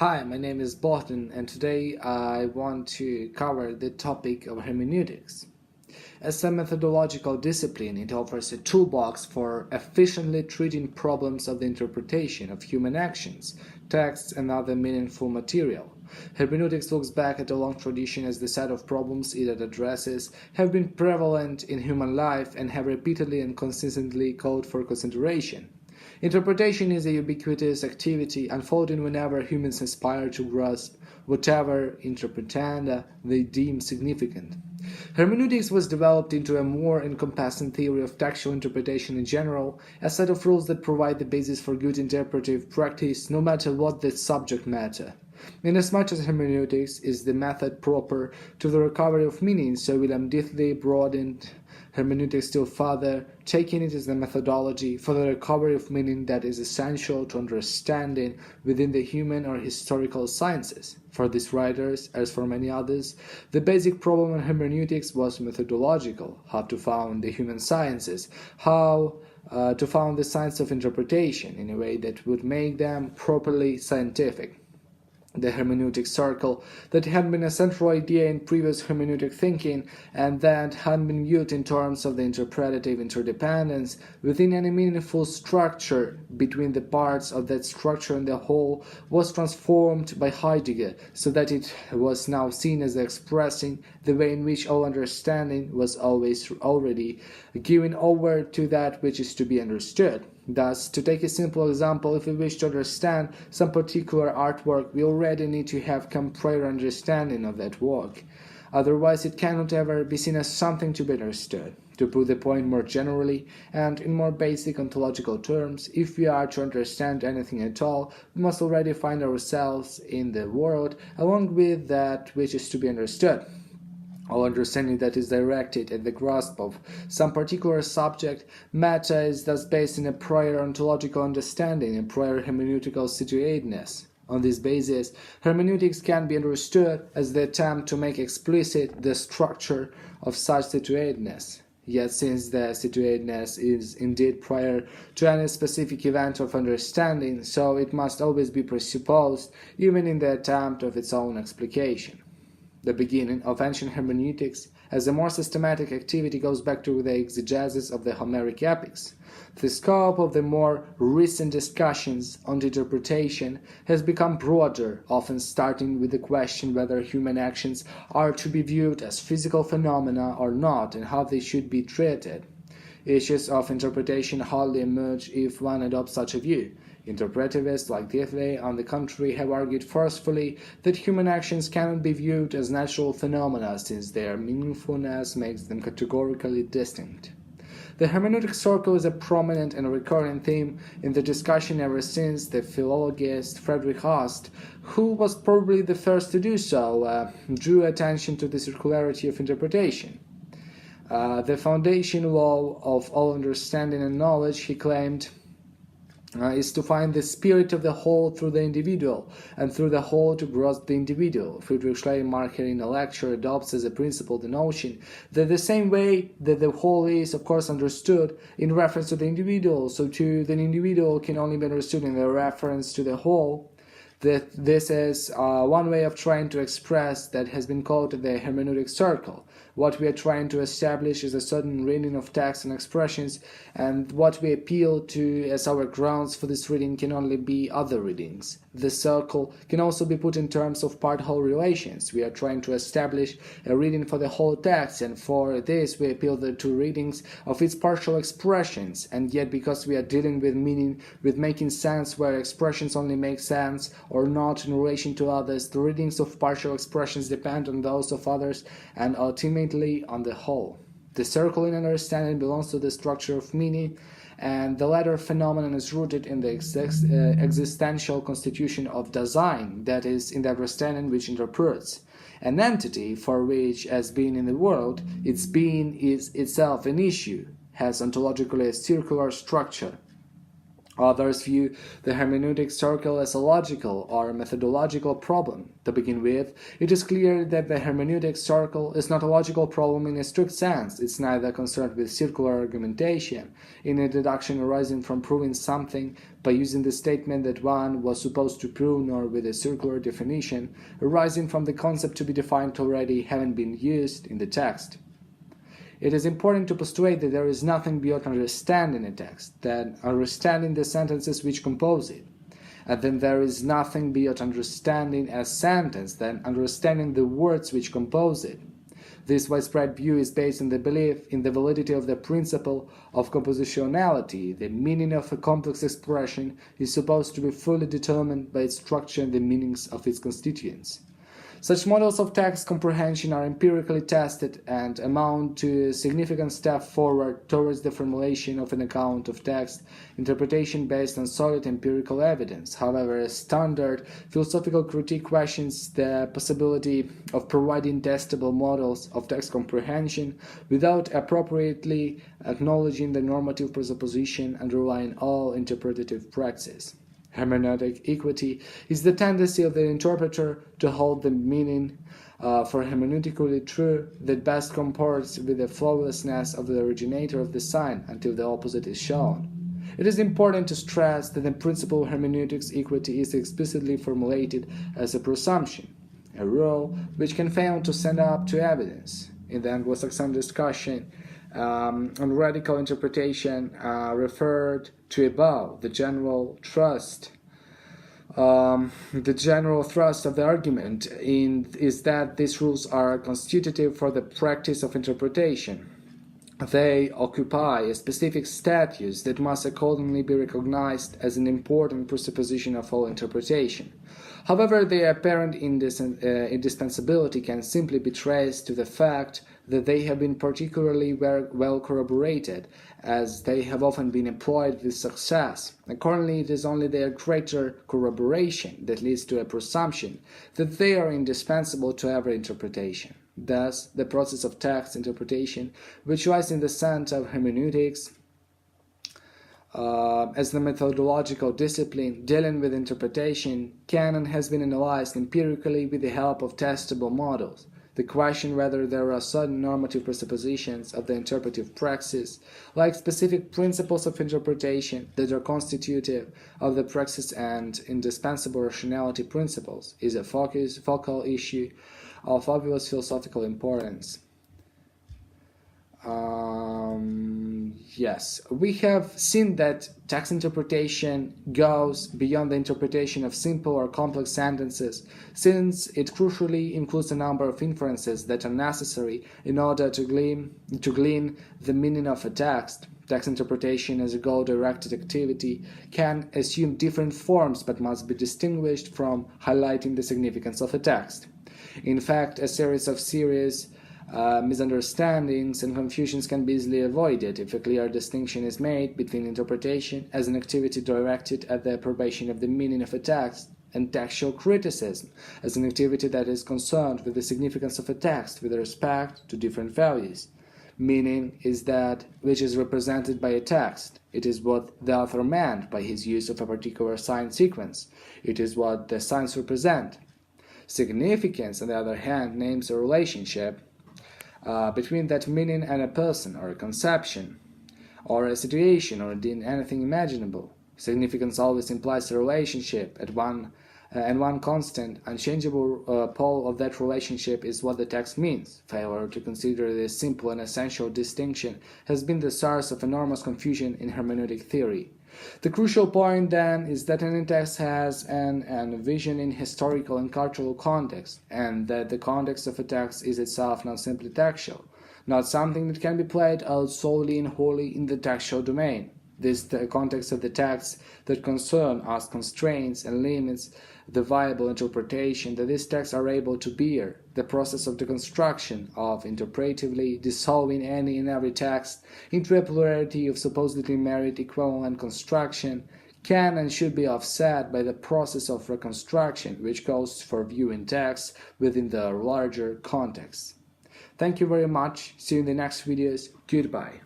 Hi, my name is Bohdan, and today I want to cover the topic of hermeneutics. As a methodological discipline, it offers a toolbox for efficiently treating problems of the interpretation of human actions, texts, and other meaningful material. Hermeneutics looks back at a long tradition as the set of problems it addresses have been prevalent in human life and have repeatedly and consistently called for consideration. Interpretation is a ubiquitous activity unfolding whenever humans aspire to grasp whatever interpretanda they deem significant. Hermeneutics was developed into a more encompassing theory of textual interpretation in general, a set of rules that provide the basis for good interpretive practice no matter what the subject matter. Inasmuch as hermeneutics is the method proper to the recovery of meaning, so William Dithley broadened hermeneutics still further, taking it as the methodology for the recovery of meaning that is essential to understanding within the human or historical sciences. For these writers, as for many others, the basic problem in hermeneutics was methodological: how to found the human sciences, how to found the science of interpretation in a way that would make them properly scientific. The hermeneutic circle that had been a central idea in previous hermeneutic thinking and that had been viewed in terms of the interpretative interdependence within any meaningful structure between the parts of that structure and the whole was transformed by Heidegger so that it was now seen as expressing the way in which all understanding was always already given over to that which is to be understood. Thus, to take a simple example, if we wish to understand some particular artwork, we already need to have some prior understanding of that work. Otherwise, it cannot ever be seen as something to be understood. To put the point more generally, and in more basic ontological terms, if we are to understand anything at all, we must already find ourselves in the world along with that which is to be understood. All understanding that is directed at the grasp of some particular subject matter is thus based in a prior ontological understanding and prior hermeneutical situaedness. On this basis, hermeneutics can be understood as the attempt to make explicit the structure of such situaedness. Yet since the situaedness is indeed prior to any specific event of understanding, so it must always be presupposed even in the attempt of its own explication. The beginning of ancient hermeneutics as a more systematic activity goes back to the exegesis of the Homeric epics. The scope of the more recent discussions on the interpretation has become broader, often starting with the question whether human actions are to be viewed as physical phenomena or not and how they should be treated. Issues of interpretation hardly emerge if one adopts such a view. Interpretivists like Dithley, on the contrary, have argued forcefully that human actions cannot be viewed as natural phenomena since their meaningfulness makes them categorically distinct. The hermeneutic circle is a prominent and recurring theme in the discussion ever since the philologist Friedrich Hast, who was probably the first to do so, drew attention to the circularity of interpretation. The foundation law of all understanding and knowledge, he claimed, is to find the spirit of the whole through the individual, and through the whole to grasp the individual. Friedrich Schleiermacher in a lecture adopts as a principle the notion that the same way that the whole is, of course, understood in reference to the individual, so too the individual can only be understood in the reference to the whole. That this is one way of trying to express that has been called the hermeneutic circle. What we are trying to establish is a certain reading of texts and expressions, and what we appeal to as our grounds for this reading can only be other readings. The circle can also be put in terms of part-whole relations. We are trying to establish a reading for the whole text, and for this we appeal to readings of its partial expressions, and yet because we are dealing with meaning, with making sense where expressions only make sense or not in relation to others, the readings of partial expressions depend on those of others and ultimately on the whole. The circle in understanding belongs to the structure of meaning, and the latter phenomenon is rooted in the existential constitution of Dasein, that is, in the understanding which interprets. An entity for which, as being in the world, its being is itself an issue, has ontologically a circular structure. Others view the hermeneutic circle as a logical or methodological problem. To begin with, it is clear that the hermeneutic circle is not a logical problem in a strict sense. It's neither concerned with circular argumentation, in a deduction arising from proving something by using the statement that one was supposed to prove, nor with a circular definition arising from the concept to be defined already having been used in the text. It is important to postulate that there is nothing beyond understanding a text, that understanding the sentences which compose it, and then there is nothing beyond understanding a sentence, than understanding the words which compose it. This widespread view is based on the belief in the validity of the principle of compositionality. The meaning of a complex expression is supposed to be fully determined by its structure and the meanings of its constituents. Such models of text comprehension are empirically tested and amount to a significant step forward towards the formulation of an account of text interpretation based on solid empirical evidence. However, a standard philosophical critique questions the possibility of providing testable models of text comprehension without appropriately acknowledging the normative presupposition underlying all interpretative praxis. Hermeneutic equity is the tendency of the interpreter to hold the meaning for hermeneutically true that best comports with the flawlessness of the originator of the sign until the opposite is shown. It is important to stress that the principle of hermeneutics equity is explicitly formulated as a presumption, a rule which can fail to stand up to evidence. In the Anglo-Saxon discussion on radical interpretation referred to above, the general thrust of the argument is that these rules are constitutive for the practice of interpretation. They occupy a specific status that must accordingly be recognized as an important presupposition of all interpretation. However, their apparent indispensability can simply be traced to the fact that they have been particularly well corroborated, as they have often been employed with success. Accordingly, it is only their greater corroboration that leads to a presumption that they are indispensable to every interpretation. Thus, the process of text interpretation, which lies in the center of hermeneutics, as the methodological discipline dealing with interpretation, can and has been analyzed empirically with the help of testable models. The question whether there are certain normative presuppositions of the interpretive praxis, like specific principles of interpretation that are constitutive of the praxis and indispensable rationality principles, is a focal issue of obvious philosophical importance. Yes, we have seen that text interpretation goes beyond the interpretation of simple or complex sentences, since it crucially includes a number of inferences that are necessary in order to glean the meaning of a text. Text interpretation as a goal-directed activity can assume different forms but must be distinguished from highlighting the significance of a text. In fact, a series of serious misunderstandings and confusions can be easily avoided if a clear distinction is made between interpretation as an activity directed at the approbation of the meaning of a text and textual criticism as an activity that is concerned with the significance of a text with respect to different values. Meaning is that which is represented by a text. It is what the author meant by his use of a particular sign sequence. It is what the signs represent. Significance, on the other hand, names a relationship between that meaning and a person, or a conception, or a situation, or indeed anything imaginable. Significance always implies a relationship and one constant, unchangeable pole of that relationship is what the text means. Failure to consider this simple and essential distinction has been the source of enormous confusion in hermeneutic theory. The crucial point, then, is that any text has a vision in historical and cultural context, and that the context of a text is itself not simply textual, not something that can be played out solely and wholly in the textual domain. This the context of the texts that concern us constraints and limits the viable interpretation that these texts are able to bear. The process of deconstruction, of interpretively dissolving any and every text into a plurality of supposedly married equivalent construction, can and should be offset by the process of reconstruction, which calls for viewing texts within the larger context. Thank you very much. See you in the next videos. Goodbye.